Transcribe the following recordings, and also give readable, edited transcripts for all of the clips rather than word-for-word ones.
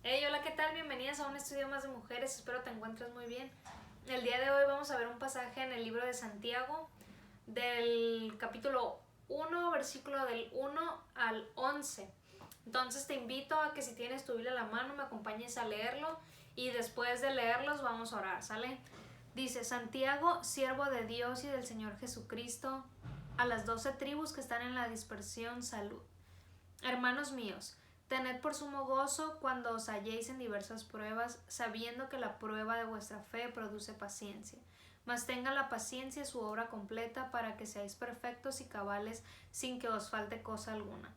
Hey, hola, ¿qué tal? Bienvenidas a un estudio más de mujeres, espero te encuentres muy bien. El día de hoy vamos a ver un pasaje en el libro de Santiago, del capítulo 1, versículo del 1 al 11. Entonces te invito a que si tienes tu Biblia a la mano me acompañes a leerlo y después de leerlos vamos a orar, ¿sale? Dice: Santiago, siervo de Dios y del Señor Jesucristo, a las 12 tribus que están en la dispersión, salud. Hermanos míos, tened por sumo gozo cuando os halléis en diversas pruebas, sabiendo que la prueba de vuestra fe produce paciencia. Mas tenga la paciencia su obra completa, para que seáis perfectos y cabales, sin que os falte cosa alguna.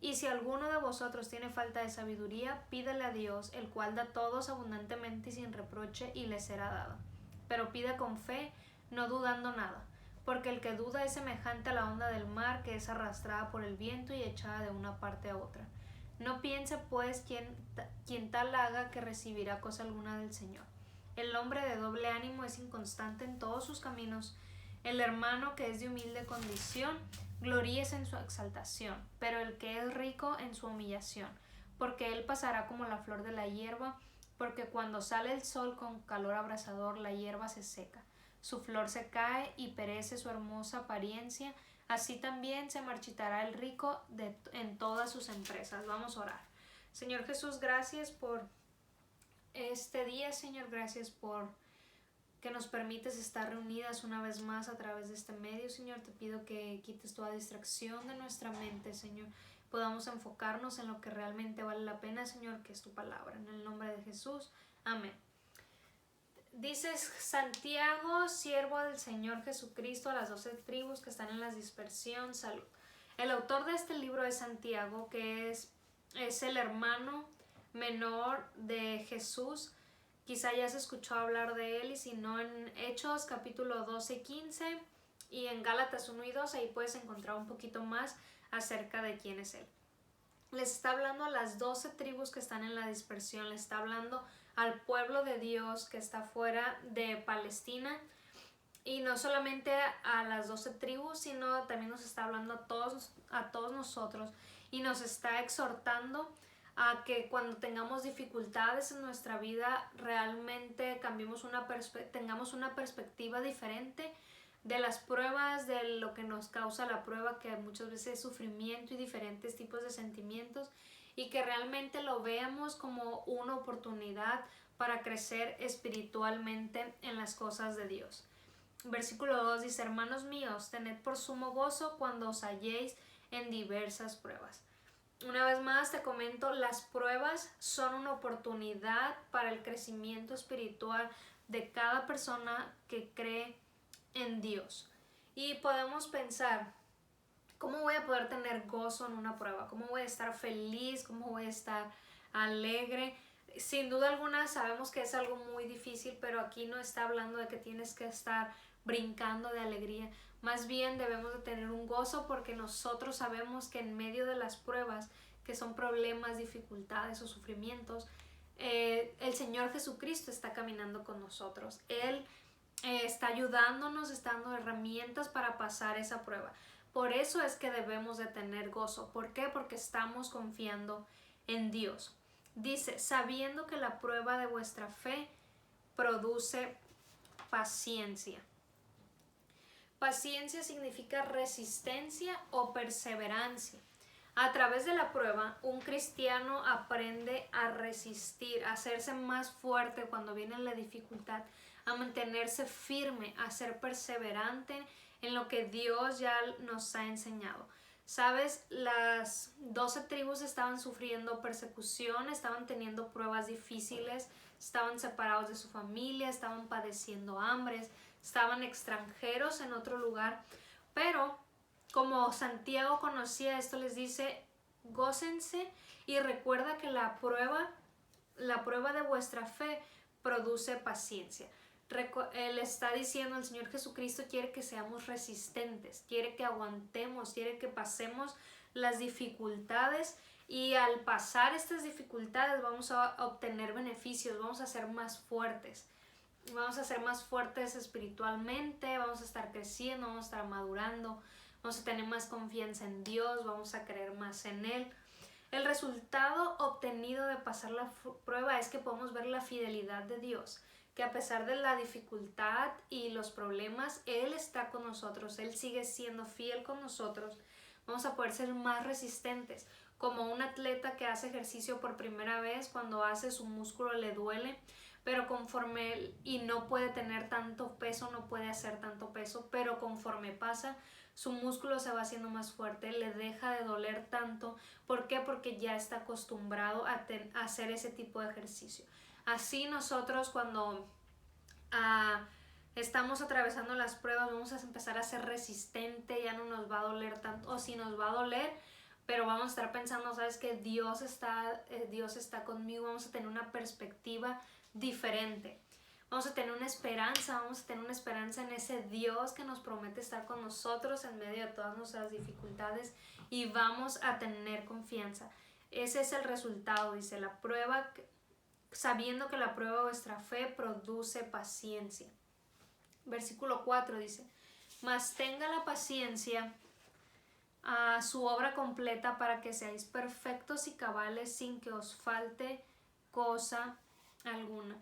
Y si alguno de vosotros tiene falta de sabiduría, pídele a Dios, el cual da a todos abundantemente y sin reproche, y le será dado. Pero pide con fe, no dudando nada, porque el que duda es semejante a la onda del mar, que es arrastrada por el viento y echada de una parte a otra. No piense pues quien tal haga que recibirá cosa alguna del Señor. El hombre de doble ánimo es inconstante en todos sus caminos. El hermano que es de humilde condición, gloríese en su exaltación, pero el que es rico en su humillación, porque él pasará como la flor de la hierba, porque cuando sale el sol con calor abrasador, la hierba se seca, su flor se cae y perece su hermosa apariencia. Así también se marchitará el rico en todas sus empresas. Vamos a orar. Señor Jesús, gracias por este día, Señor, gracias por que nos permites estar reunidas una vez más a través de este medio, Señor. Te pido que quites toda distracción de nuestra mente, Señor. Podamos enfocarnos en lo que realmente vale la pena, Señor, que es tu palabra. En el nombre de Jesús. Amén. Dices: Santiago, siervo del Señor Jesucristo, a las 12 tribus que están en la dispersión, salud. El autor de este libro es Santiago, que es el hermano menor de Jesús. Quizá ya se escuchó hablar de él, y si no, en Hechos capítulo 12 y 15 y en Gálatas 1 y 2, ahí puedes encontrar un poquito más acerca de quién es él. Les está hablando a las 12 tribus que están en la dispersión, les está hablando al pueblo de Dios que está fuera de Palestina, y no solamente a las 12 tribus, sino también nos está hablando a todos nosotros, y nos está exhortando a que cuando tengamos dificultades en nuestra vida realmente tengamos una perspectiva diferente de las pruebas, de lo que nos causa la prueba, que muchas veces es sufrimiento y diferentes tipos de sentimientos, y que realmente lo veamos como una oportunidad para crecer espiritualmente en las cosas de Dios. Versículo 2 dice: Hermanos míos, tened por sumo gozo cuando os halléis en diversas pruebas. Una vez más te comento, las pruebas son una oportunidad para el crecimiento espiritual de cada persona que cree en Dios. Y podemos pensar: ¿cómo voy a poder tener gozo en una prueba? ¿Cómo voy a estar feliz? ¿Cómo voy a estar alegre? Sin duda alguna sabemos que es algo muy difícil, pero aquí no está hablando de que tienes que estar brincando de alegría. Más bien debemos de tener un gozo, porque nosotros sabemos que en medio de las pruebas, que son problemas, dificultades o sufrimientos, el Señor Jesucristo está caminando con nosotros. Él está ayudándonos, está dando herramientas para pasar esa prueba. Por eso es que debemos de tener gozo. ¿Por qué? Porque estamos confiando en Dios. Dice: sabiendo que la prueba de vuestra fe produce paciencia. Paciencia significa resistencia o perseverancia. A través de la prueba, un cristiano aprende a resistir, a hacerse más fuerte cuando viene la dificultad, a mantenerse firme, a ser perseverante en lo que Dios ya nos ha enseñado. Sabes, las 12 tribus estaban sufriendo persecución, estaban teniendo pruebas difíciles, estaban separados de su familia, estaban padeciendo hambres, estaban extranjeros en otro lugar, pero como Santiago conocía esto, les dice: gócense y recuerda que la prueba de vuestra fe produce paciencia. Él está diciendo, el Señor Jesucristo quiere que seamos resistentes, quiere que aguantemos, quiere que pasemos las dificultades, y al pasar estas dificultades vamos a obtener beneficios, vamos a ser más fuertes. Vamos a ser más fuertes espiritualmente, vamos a estar creciendo, vamos a estar madurando, vamos a tener más confianza en Dios, vamos a creer más en Él. El resultado obtenido de pasar la prueba es que podemos ver la fidelidad de Dios, que a pesar de la dificultad y los problemas, Él está con nosotros, Él sigue siendo fiel con nosotros. Vamos a poder ser más resistentes, como un atleta que hace ejercicio por primera vez, cuando hace su músculo le duele, pero conforme y no puede tener tanto peso, no puede hacer tanto peso, pero conforme pasa, su músculo se va haciendo más fuerte, le deja de doler tanto. ¿Por qué? Porque ya está acostumbrado a hacer ese tipo de ejercicio. Así nosotros cuando estamos atravesando las pruebas, vamos a empezar a ser resistente, ya no nos va a doler tanto, o si nos va a doler, pero vamos a estar pensando, sabes que Dios está conmigo, vamos a tener una perspectiva diferente. Vamos a tener una esperanza en ese Dios que nos promete estar con nosotros en medio de todas nuestras dificultades, y vamos a tener confianza. Ese es el resultado, dice, la prueba, sabiendo que la prueba de vuestra fe produce paciencia. Versículo 4 dice, mas tenga la paciencia a su obra completa para que seáis perfectos y cabales sin que os falte cosa alguna.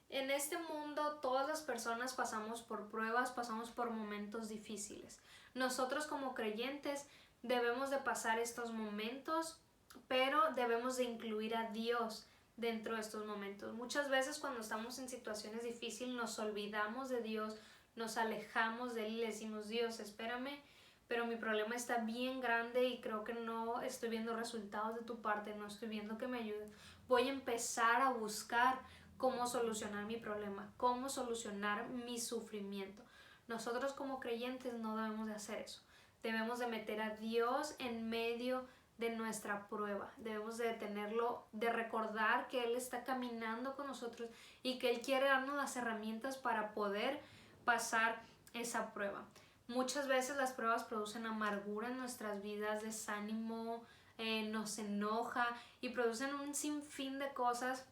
En este mundo todas las personas pasamos por pruebas, pasamos por momentos difíciles. Nosotros como creyentes debemos de pasar estos momentos, pero debemos de incluir a Dios dentro de estos momentos. Muchas veces cuando estamos en situaciones difíciles nos olvidamos de Dios, nos alejamos de Él y le decimos, Dios, espérame, pero mi problema está bien grande y creo que no estoy viendo resultados de tu parte, no estoy viendo que me ayudes. Voy a empezar a buscar cómo solucionar mi problema, cómo solucionar mi sufrimiento. Nosotros como creyentes no debemos de hacer eso. Debemos de meter a Dios en medio de nuestra prueba. Debemos de tenerlo, de recordar que Él está caminando con nosotros y que Él quiere darnos las herramientas para poder pasar esa prueba. Muchas veces las pruebas producen amargura en nuestras vidas, desánimo, nos enoja y producen un sinfín de cosas.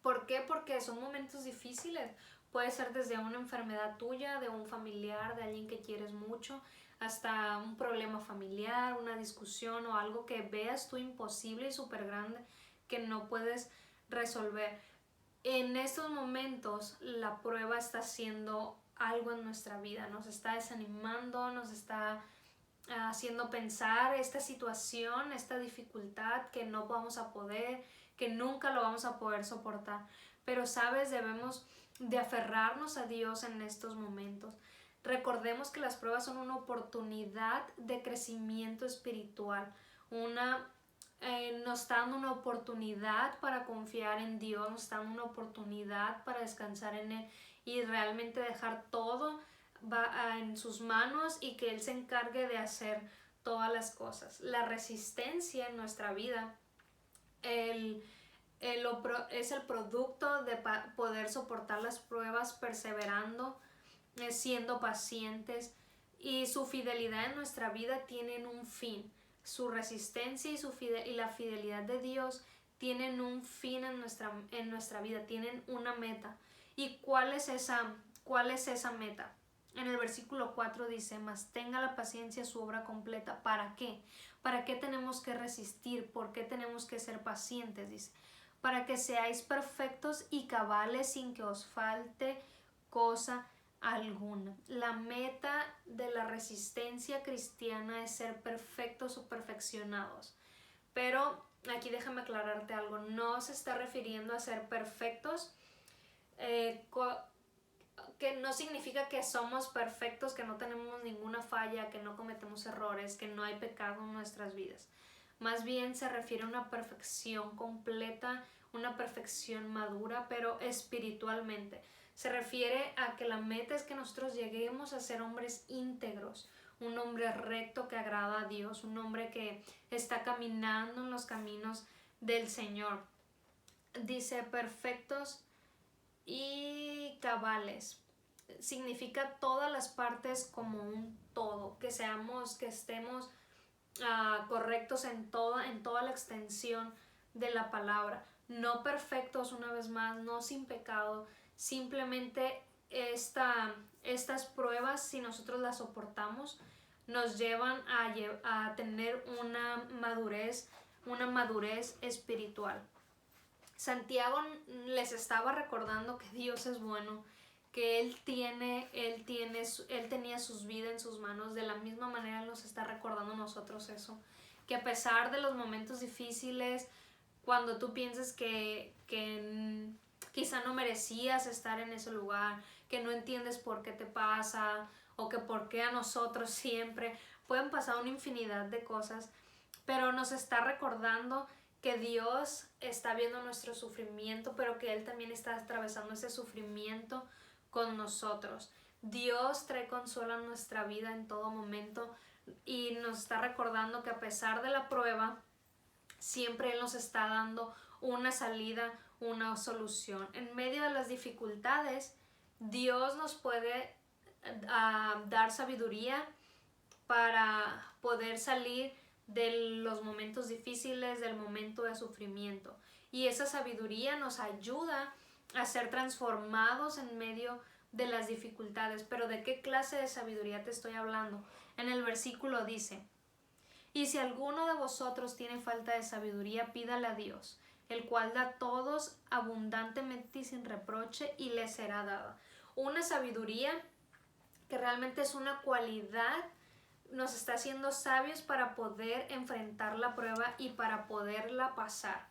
¿Por qué? Porque son momentos difíciles. Puede ser desde una enfermedad tuya, de un familiar, de alguien que quieres mucho, hasta un problema familiar, una discusión o algo que veas tú imposible y súper grande que no puedes resolver. En estos momentos la prueba está haciendo algo en nuestra vida, nos está desanimando, nos está haciendo pensar esta situación, esta dificultad que no vamos a poder, que nunca lo vamos a poder soportar. Pero sabes, debemos de aferrarnos a Dios en estos momentos. Recordemos que las pruebas son una oportunidad de crecimiento espiritual, nos está dando una oportunidad para confiar en Dios, nos está dando una oportunidad para descansar en Él y realmente dejar todo en sus manos y que Él se encargue de hacer todas las cosas. La resistencia en nuestra vida es el producto de poder soportar las pruebas perseverando, siendo pacientes, y su fidelidad en nuestra vida tienen un fin. Su resistencia y la fidelidad de Dios tienen un fin en nuestra vida, tienen una meta. ¿Y cuál es esa meta? En el versículo 4 dice, mas tenga la paciencia su obra completa. ¿Para qué? ¿Para qué tenemos que resistir? ¿Por qué tenemos que ser pacientes? Dice, para que seáis perfectos y cabales sin que os falte cosa alguna. La meta de la resistencia cristiana es ser perfectos o perfeccionados. Pero aquí déjame aclararte algo, no se está refiriendo a ser perfectos, que no significa que somos perfectos, que no tenemos ninguna falla, que no cometemos errores, que no hay pecado en nuestras vidas. Más bien se refiere a una perfección completa, una perfección madura, pero espiritualmente. Se refiere a que la meta es que nosotros lleguemos a ser hombres íntegros, un hombre recto que agrada a Dios, un hombre que está caminando en los caminos del Señor. Dice perfectos y cabales. Significa todas las partes como un todo, que estemos correctos en toda la extensión de la palabra. No perfectos, una vez más, no sin pecado. Simplemente estas pruebas, si nosotros las soportamos, nos llevan a tener una madurez una madurez espiritual. Santiago les estaba recordando que Dios es bueno, que Él tenía sus vidas en sus manos. De la misma manera Él nos está recordando a nosotros eso, que a pesar de los momentos difíciles, cuando tú pienses que quizá no merecías estar en ese lugar, que no entiendes por qué te pasa o que por qué a nosotros siempre, pueden pasar una infinidad de cosas, pero nos está recordando que Dios está viendo nuestro sufrimiento, pero que Él también está atravesando ese sufrimiento con nosotros. Dios trae consuelo a nuestra vida en todo momento y nos está recordando que a pesar de la prueba, siempre Él nos está dando una salida, una solución. En medio de las dificultades, Dios nos puede dar sabiduría para poder salir de los momentos difíciles, del momento de sufrimiento. Y esa sabiduría nos ayuda a ser transformados en medio de las dificultades. Pero ¿de qué clase de sabiduría te estoy hablando? En el versículo dice: y si alguno de vosotros tiene falta de sabiduría, pídale a Dios, el cual da a todos abundantemente y sin reproche, y le será dada. Una sabiduría que realmente es una cualidad, nos está haciendo sabios para poder enfrentar la prueba y para poderla pasar.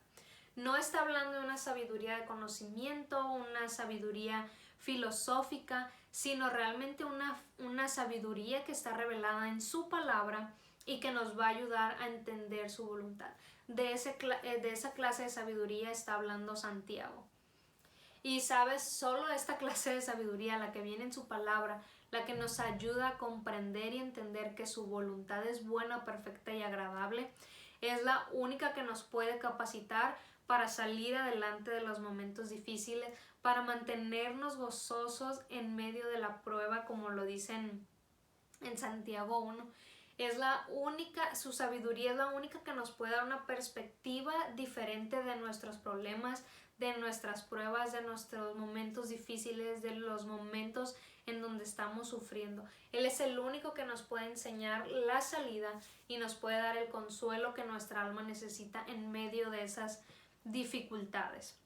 No está hablando de una sabiduría de conocimiento, una sabiduría filosófica, sino realmente una sabiduría que está revelada en su palabra y que nos va a ayudar a entender su voluntad. De esa clase de sabiduría está hablando Santiago. Y sabes, solo esta clase de sabiduría, la que viene en su palabra, la que nos ayuda a comprender y entender que su voluntad es buena, perfecta y agradable, es la única que nos puede capacitar para salir adelante de los momentos difíciles, para mantenernos gozosos en medio de la prueba, como lo dicen en Santiago 1. Es la única, su sabiduría es la única que nos puede dar una perspectiva diferente de nuestros problemas, de nuestras pruebas, de nuestros momentos difíciles, de los momentos en donde estamos sufriendo. Él es el único que nos puede enseñar la salida y nos puede dar el consuelo que nuestra alma necesita en medio de esas dificultades.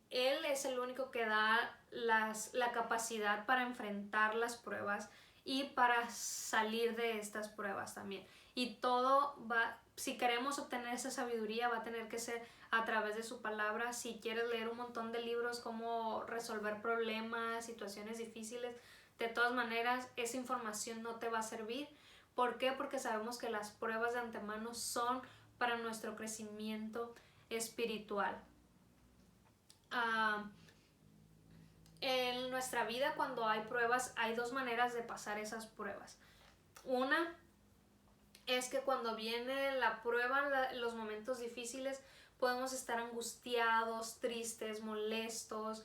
Él es el único que da la capacidad para enfrentar las pruebas y para salir de estas pruebas también. Y todo va, si queremos obtener esa sabiduría, va a tener que ser a través de su palabra. Si quieres leer un montón de libros, cómo resolver problemas, situaciones difíciles, de todas maneras esa información no te va a servir. ¿Por qué? Porque sabemos que las pruebas de antemano son para nuestro crecimiento espiritual. En nuestra vida, cuando hay pruebas, hay dos maneras de pasar esas pruebas. Una es que cuando viene la prueba, los momentos difíciles, podemos estar angustiados, tristes, molestos,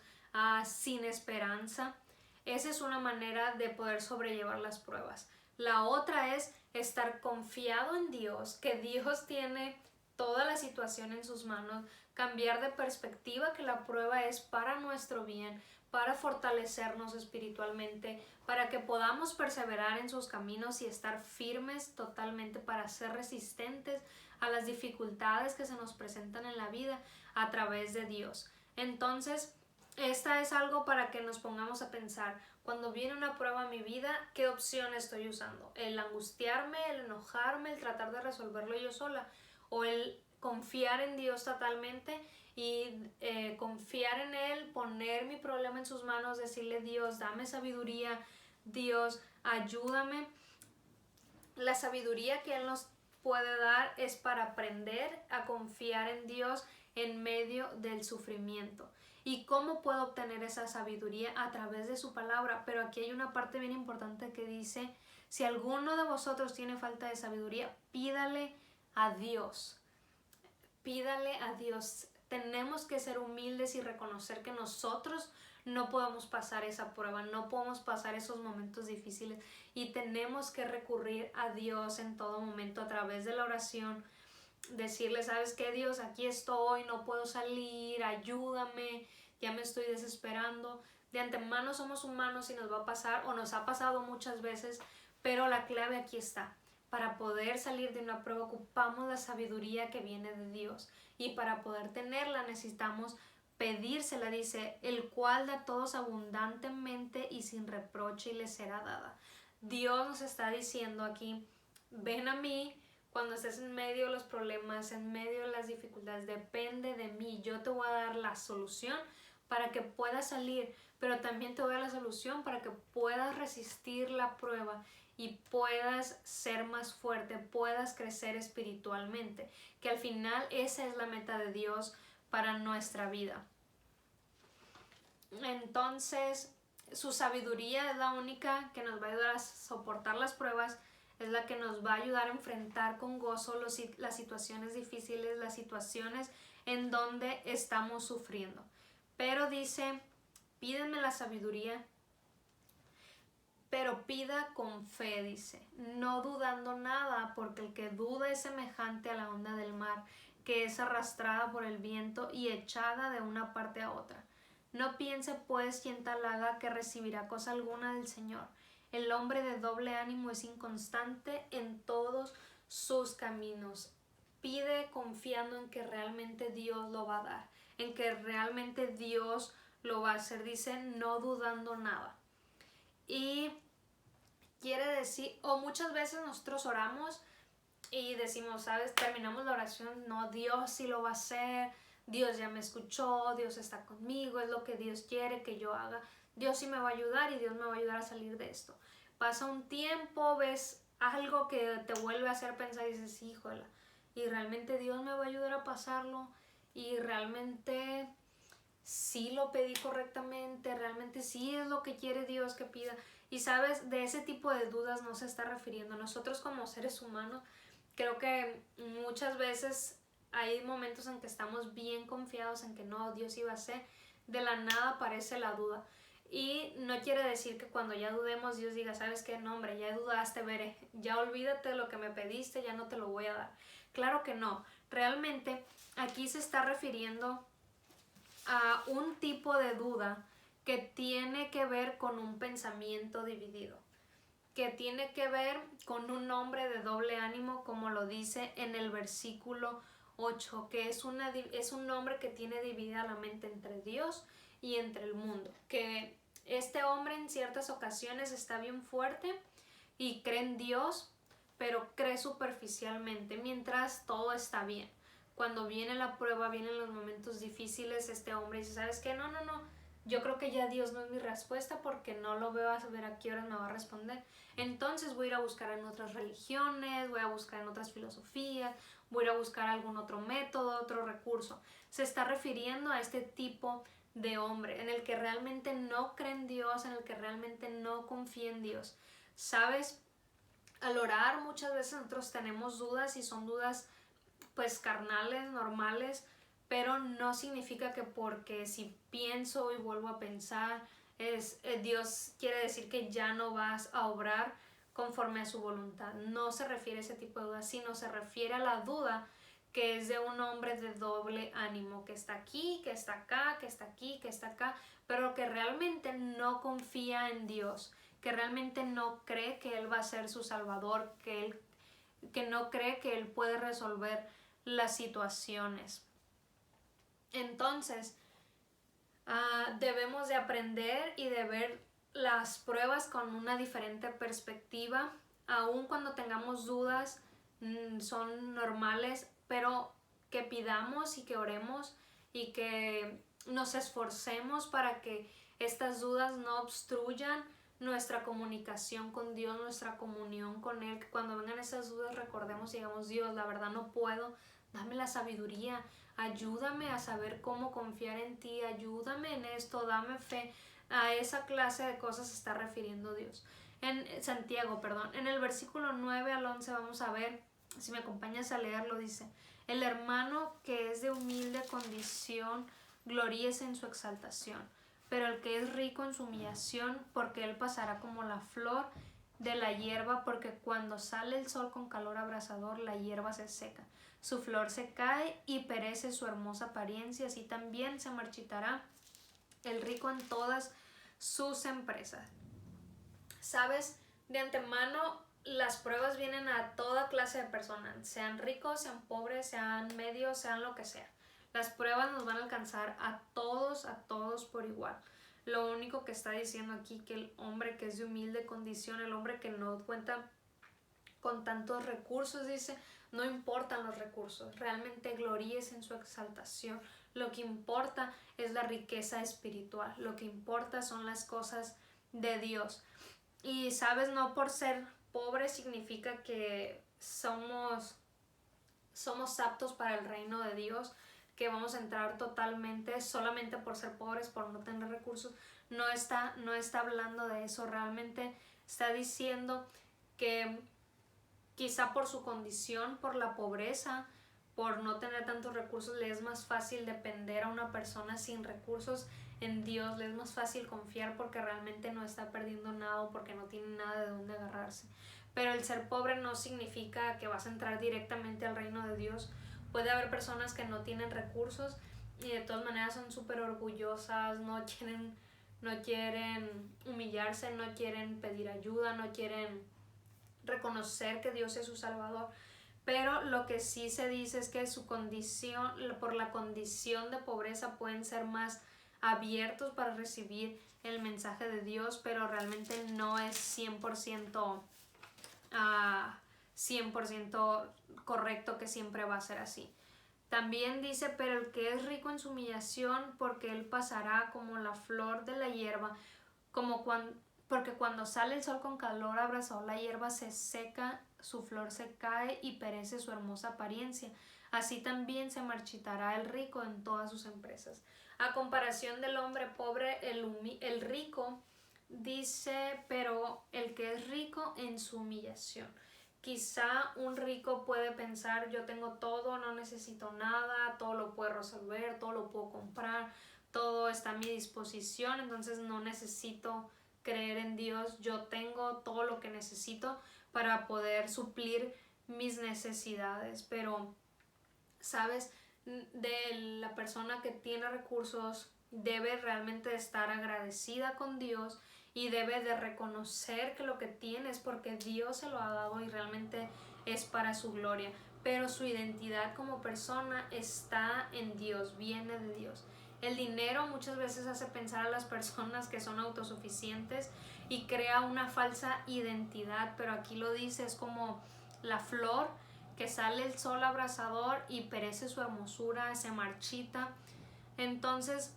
sin esperanza. Esa es una manera de poder sobrellevar las pruebas. La otra es estar confiado en Dios, que Dios tiene toda la situación en sus manos, cambiar de perspectiva, que la prueba es para nuestro bien, para fortalecernos espiritualmente, para que podamos perseverar en sus caminos y estar firmes totalmente, para ser resistentes a las dificultades que se nos presentan en la vida a través de Dios. Entonces, esta es algo para que nos pongamos a pensar: cuando viene una prueba a mi vida, ¿qué opción estoy usando? ¿El angustiarme, el enojarme, el tratar de resolverlo yo sola? ¿O el confiar en Dios totalmente y confiar en Él, poner mi problema en sus manos, decirle: Dios, dame sabiduría, Dios, ayúdame? La sabiduría que Él nos puede dar es para aprender a confiar en Dios en medio del sufrimiento. ¿Y cómo puedo obtener esa sabiduría? A través de su palabra. Pero aquí hay una parte bien importante que dice: si alguno de vosotros tiene falta de sabiduría, pídale a Dios. Pídale a Dios. Tenemos que ser humildes y reconocer que nosotros no podemos pasar esa prueba, no podemos pasar esos momentos difíciles, y tenemos que recurrir a Dios en todo momento a través de la oración. Decirle: ¿sabes qué, Dios? Aquí estoy, no puedo salir, ayúdame, ya me estoy desesperando. De antemano somos humanos y nos va a pasar, o nos ha pasado muchas veces, pero la clave aquí está: para poder salir de una prueba ocupamos la sabiduría que viene de Dios, y para poder tenerla necesitamos pedírsela, dice, el cual da a todos abundantemente y sin reproche y les será dada. Dios nos está diciendo aquí, ven a mí cuando estés en medio de los problemas, en medio de las dificultades, depende de mí, yo te voy a dar la solución para que puedas salir, pero también te voy a dar la solución para que puedas resistir la prueba y puedas ser más fuerte, puedas crecer espiritualmente, que al final esa es la meta de Dios para nuestra vida. Entonces, su sabiduría es la única que nos va a ayudar a soportar las pruebas, es la que nos va a ayudar a enfrentar con gozo las situaciones difíciles, las situaciones en donde estamos sufriendo. Pero dice, pídenme la sabiduría, pero pida con fe, dice, no dudando nada, porque el que duda es semejante a la onda del mar, que es arrastrada por el viento y echada de una parte a otra. No piense pues quien tal haga que recibirá cosa alguna del Señor. El hombre de doble ánimo es inconstante en todos sus caminos. Pide confiando en que realmente Dios lo va a dar, en que realmente Dios lo va a hacer, dice, no dudando nada. Y quiere decir, o muchas veces nosotros oramos y decimos, ¿sabes? Terminamos la oración, no, Dios sí lo va a hacer, Dios ya me escuchó, Dios está conmigo, es lo que Dios quiere que yo haga, Dios sí me va a ayudar y Dios me va a ayudar a salir de esto. Pasa un tiempo, ves algo que te vuelve a hacer pensar y dices, híjole, y realmente Dios me va a ayudar a pasarlo, y realmente sí lo pedí correctamente, realmente sí es lo que quiere Dios que pida. Y sabes, de ese tipo de dudas no se está refiriendo. Nosotros como seres humanos, creo que muchas veces hay momentos en que estamos bien confiados en que no, Dios iba a hacer, de la nada aparece la duda. Y no quiere decir que cuando ya dudemos Dios diga, ¿sabes qué? No, hombre, ya dudaste, veré, ya olvídate de lo que me pediste, ya no te lo voy a dar. Claro que no. Realmente aquí se está refiriendo a un tipo de duda que tiene que ver con un pensamiento dividido, que tiene que ver con un hombre de doble ánimo, como lo dice en el versículo 8, que es un hombre que tiene dividida la mente entre Dios y entre el mundo, que este hombre en ciertas ocasiones está bien fuerte y cree en Dios, pero cree superficialmente, mientras todo está bien. Cuando viene la prueba, vienen los momentos difíciles, este hombre dice, ¿sabes qué? No, yo creo que ya Dios no es mi respuesta porque no lo veo, a ver a qué horas me va a responder. Entonces voy a ir a buscar en otras religiones, voy a buscar en otras filosofías, voy a ir a buscar algún otro método, otro recurso. Se está refiriendo a este tipo de hombre en el que realmente no cree en Dios, en el que realmente no confía en Dios. ¿Sabes? Al orar muchas veces nosotros tenemos dudas y son dudas pues carnales, normales, pero no significa que porque si pienso y vuelvo a pensar, Dios quiere decir que ya no vas a obrar conforme a su voluntad. No se refiere a ese tipo de dudas, sino se refiere a la duda que es de un hombre de doble ánimo, que está aquí, que está acá, que está aquí, que está acá, pero que realmente no confía en Dios, que realmente no cree que Él va a ser su salvador, que no cree que Él puede resolver las situaciones. Entonces, debemos de aprender y de ver las pruebas con una diferente perspectiva. Aun cuando tengamos dudas, son normales, pero que pidamos y que oremos y que nos esforcemos para que estas dudas no obstruyan nuestra comunicación con Dios, nuestra comunión con Él, que cuando vengan esas dudas recordemos y digamos, Dios, la verdad no puedo, dame la sabiduría, ayúdame a saber cómo confiar en ti, ayúdame en esto, dame fe. A esa clase de cosas se está refiriendo Dios. En Santiago, perdón, en el versículo 9 al 11 vamos a ver, si me acompañas a leerlo, dice, el hermano que es de humilde condición, gloríese en su exaltación, pero el que es rico en su humillación, porque él pasará como la flor de la hierba, porque cuando sale el sol con calor abrasador, la hierba se seca, su flor se cae y perece su hermosa apariencia, así también se marchitará el rico en todas sus empresas. Sabes, de antemano las pruebas vienen a toda clase de personas, sean ricos, sean pobres, sean medios, sean lo que sea. Las pruebas nos van a alcanzar a todos por igual. Lo único que está diciendo aquí que el hombre que es de humilde condición, el hombre que no cuenta con tantos recursos, dice, no importan los recursos, realmente gloríese en su exaltación. Lo que importa es la riqueza espiritual, lo que importa son las cosas de Dios. Y sabes, no por ser pobre significa que somos aptos para el reino de Dios, que vamos a entrar totalmente solamente por ser pobres, por no tener recursos. No está hablando de eso, realmente está diciendo que quizá por su condición, por la pobreza, por no tener tantos recursos, le es más fácil depender a una persona sin recursos en Dios, le es más fácil confiar porque realmente no está perdiendo nada o porque no tiene nada de dónde agarrarse. Pero el ser pobre no significa que vas a entrar directamente al reino de Dios. Puede haber personas que no tienen recursos y de todas maneras son súper orgullosas, no quieren humillarse, no quieren pedir ayuda, no quieren reconocer que Dios es su Salvador. Pero lo que sí se dice es que su condición, por la condición de pobreza, pueden ser más abiertos para recibir el mensaje de Dios, pero realmente no es 100% correcto que siempre va a ser así. También dice, pero el que es rico en su humillación, porque él pasará como la flor de la hierba, porque cuando sale el sol con calor abrasador, la hierba se seca, su flor se cae y perece su hermosa apariencia. Así también se marchitará el rico en todas sus empresas. A comparación del hombre pobre, el rico dice, pero el que es rico en su humillación. Quizá un rico puede pensar, yo tengo todo, no necesito nada, todo lo puedo resolver, todo lo puedo comprar, todo está a mi disposición, entonces no necesito creer en Dios, yo tengo todo lo que necesito para poder suplir mis necesidades. Pero, ¿sabes? De la persona que tiene recursos debe realmente estar agradecida con Dios y debe de reconocer que lo que tiene es porque Dios se lo ha dado y realmente es para su gloria. Pero su identidad como persona está en Dios, viene de Dios. El dinero muchas veces hace pensar a las personas que son autosuficientes y crea una falsa identidad, pero aquí lo dice, es como la flor que sale el sol abrasador y perece su hermosura, se marchita. Entonces,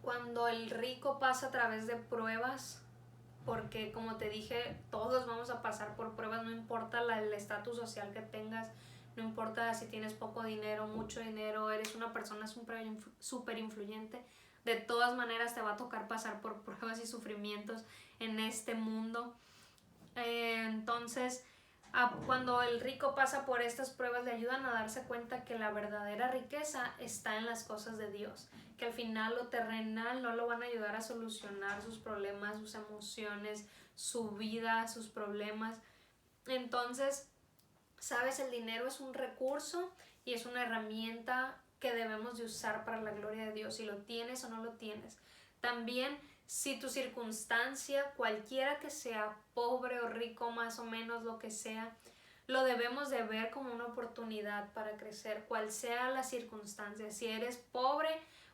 cuando el rico pasa a través de pruebas, porque como te dije, todos vamos a pasar por pruebas, no importa el estatus social que tengas, no importa si tienes poco dinero, mucho dinero, eres una persona súper influyente, de todas maneras te va a tocar pasar por pruebas y sufrimientos en este mundo. Entonces, cuando el rico pasa por estas pruebas, le ayudan a darse cuenta que la verdadera riqueza está en las cosas de Dios, que al final lo terrenal no lo van a ayudar a solucionar sus problemas, sus emociones, su vida, sus problemas. Entonces, sabes, el dinero es un recurso y es una herramienta que debemos de usar para la gloria de Dios, si lo tienes o no lo tienes. También, si tu circunstancia, cualquiera que sea, pobre o rico, más o menos lo que sea, lo debemos de ver como una oportunidad para crecer, cual sea la circunstancia. Si eres pobre,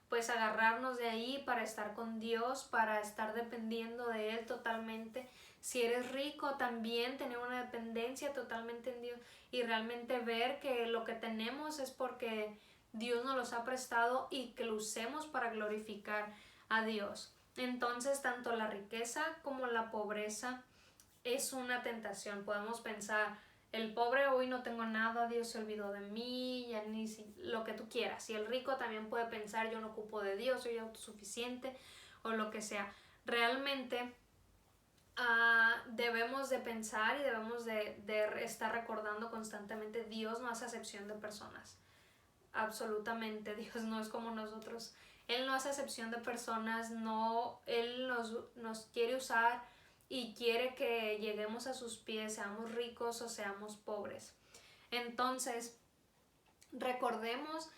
pues agarrarnos de ahí para estar con Dios, para estar dependiendo de Él totalmente. Si eres rico, también tener una dependencia totalmente en Dios y realmente ver que lo que tenemos es porque Dios nos los ha prestado y que lo usemos para glorificar a Dios. Entonces, tanto la riqueza como la pobreza es una tentación. Podemos pensar, el pobre, hoy no tengo nada, Dios se olvidó de mí, ya ni lo que tú quieras. Y el rico también puede pensar, yo no ocupo de Dios, soy autosuficiente o lo que sea. Realmente debemos de pensar y debemos de estar recordando constantemente, Dios no hace acepción de personas. Absolutamente, Dios no es como nosotros. Él no hace acepción de personas, no, Él nos quiere usar y quiere que lleguemos a sus pies, seamos ricos o seamos pobres. Entonces, recordemos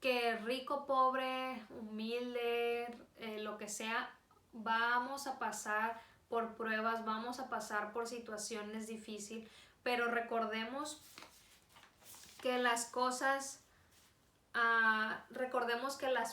que rico, pobre, humilde, lo que sea, vamos a pasar por pruebas, vamos a pasar por situaciones difíciles, pero recordemos que las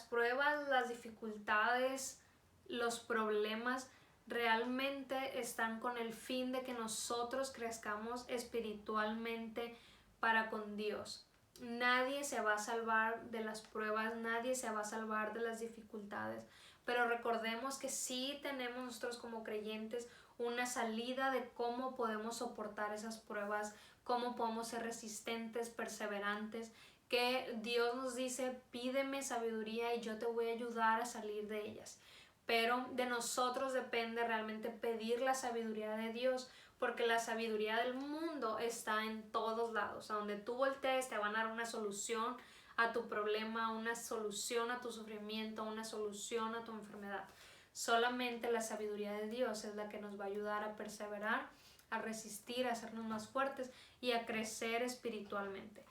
pruebas, las dificultades, los problemas realmente están con el fin de que nosotros crezcamos espiritualmente para con Dios. Nadie se va a salvar de las pruebas, nadie se va a salvar de las dificultades, pero recordemos que sí tenemos nosotros como creyentes una salida de cómo podemos soportar esas pruebas, cómo podemos ser resistentes, perseverantes, que Dios nos dice, pídeme sabiduría y yo te voy a ayudar a salir de ellas. Pero de nosotros depende realmente pedir la sabiduría de Dios, porque la sabiduría del mundo está en todos lados. A donde tú voltees te van a dar una solución a tu problema, una solución a tu sufrimiento, una solución a tu enfermedad. Solamente la sabiduría de Dios es la que nos va a ayudar a perseverar, a resistir, a hacernos más fuertes y a crecer espiritualmente.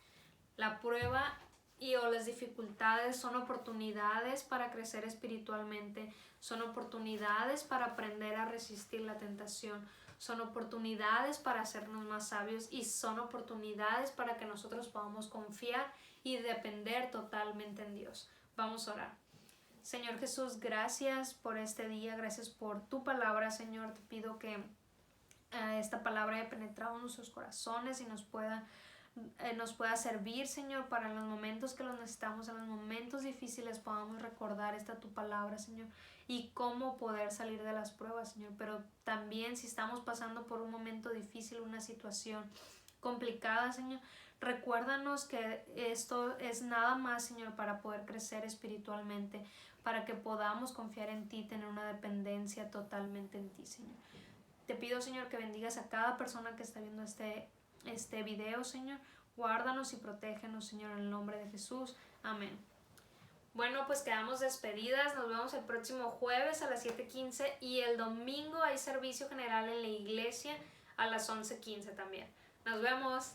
La prueba o las dificultades son oportunidades para crecer espiritualmente, son oportunidades para aprender a resistir la tentación, son oportunidades para hacernos más sabios y son oportunidades para que nosotros podamos confiar y depender totalmente en Dios. Vamos a orar. Señor Jesús, gracias por este día, gracias por tu palabra, Señor. Te pido que esta palabra haya penetrado en nuestros corazones y nos pueda servir, Señor, para en los momentos que lo necesitamos, en los momentos difíciles podamos recordar esta tu palabra, Señor, y cómo poder salir de las pruebas, Señor. Pero también si estamos pasando por un momento difícil, una situación complicada, Señor, recuérdanos que esto es nada más, Señor, para poder crecer espiritualmente, para que podamos confiar en ti, tener una dependencia totalmente en ti, Señor. Te pido, Señor, que bendigas a cada persona que está viendo este video, Señor. Guárdanos y protégenos, Señor, en el nombre de Jesús. Amén. Bueno, pues quedamos despedidas. Nos vemos el próximo jueves a las 7:15 y el domingo hay servicio general en la iglesia a las 11:15 también. Nos vemos.